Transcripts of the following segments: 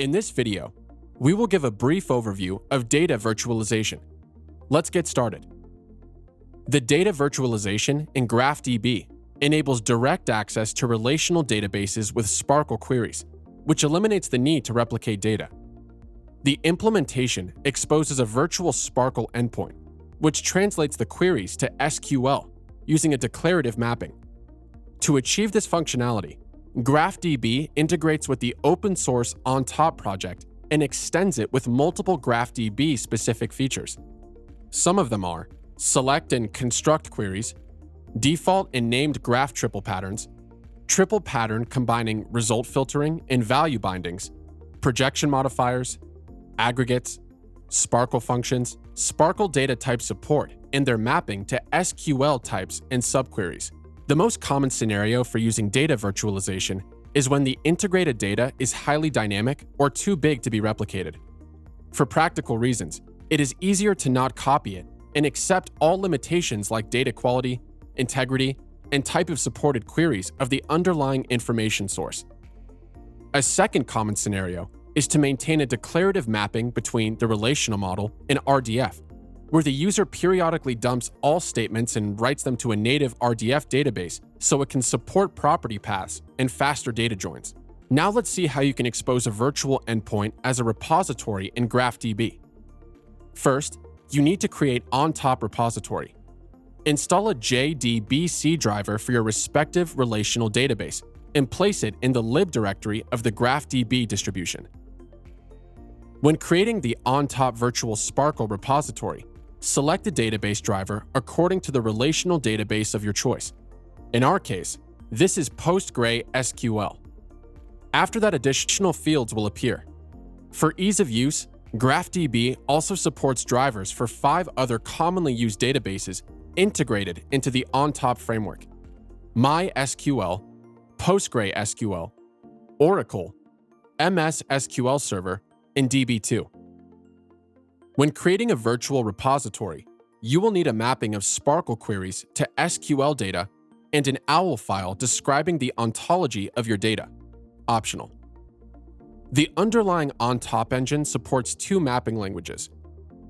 In this video, we will give a brief overview of data virtualization. Let's get started. The data virtualization in GraphDB enables direct access to relational databases with SPARQL queries, which eliminates the need to replicate data. The implementation exposes a virtual SPARQL endpoint, which translates the queries to SQL using a declarative mapping. To achieve this functionality, GraphDB integrates with the open-source Ontop project and extends it with multiple GraphDB-specific features. Some of them are select and construct queries, default and named graph triple patterns, triple pattern combining result filtering and value bindings, projection modifiers, aggregates, SPARQL functions, SPARQL data type support, and their mapping to SQL types and subqueries. The most common scenario for using data virtualization is when the integrated data is highly dynamic or too big to be replicated. For practical reasons, it is easier to not copy it and accept all limitations like data quality, integrity, and type of supported queries of the underlying information source. A second common scenario is to maintain a declarative mapping between the relational model and RDF, where the user periodically dumps all statements and writes them to a native RDF database so it can support property paths and faster data joins. Now let's see how you can expose a virtual endpoint as a repository in GraphDB. First, you need to create Ontop repository. Install a JDBC driver for your respective relational database and place it in the lib directory of the GraphDB distribution. When creating the Ontop virtual SPARQL repository, select the database driver according to the relational database of your choice. In our case, this is PostgreSQL. After that, additional fields will appear. For ease of use, GraphDB also supports drivers for 5 other commonly used databases integrated into the Ontop framework: MySQL, PostgreSQL, Oracle, MS SQL Server, and DB2. When creating a virtual repository, you will need a mapping of SPARQL queries to SQL data and an OWL file describing the ontology of your data. Optional. The underlying Ontop engine supports 2 mapping languages.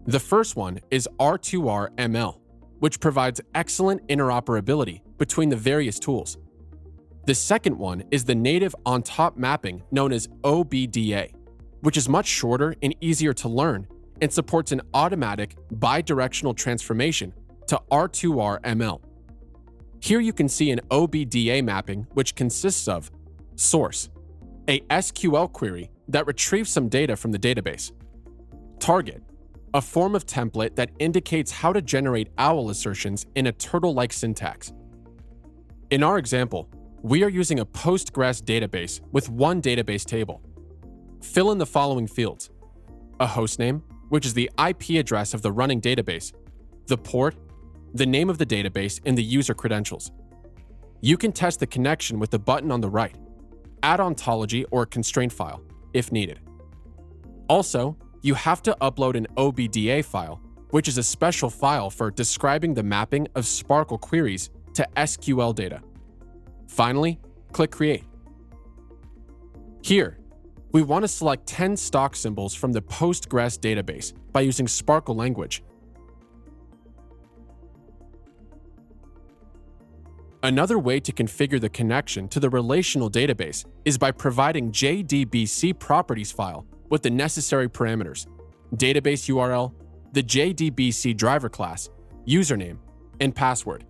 The first one is R2R-ML, which provides excellent interoperability between the various tools. The second one is the native Ontop mapping known as OBDA, which is much shorter and easier to learn and supports an automatic bidirectional transformation to R2R-ML. Here you can see an OBDA mapping which consists of source, a SQL query that retrieves some data from the database; target, a form of template that indicates how to generate OWL assertions in a turtle-like syntax. In our example, we are using a Postgres database with 1 database table. Fill in the following fields: a hostname, which is the IP address of the running database, the port, the name of the database, and the user credentials. You can test the connection with the button on the right. Add ontology or a constraint file, if needed. Also, you have to upload an OBDA file, which is a special file for describing the mapping of SPARQL queries to SQL data. Finally, click Create. Here, we want to select 10 stock symbols from the Postgres database by using SPARQL language. Another way to configure the connection to the relational database is by providing JDBC properties file with the necessary parameters: database URL, the JDBC driver class, username, and password.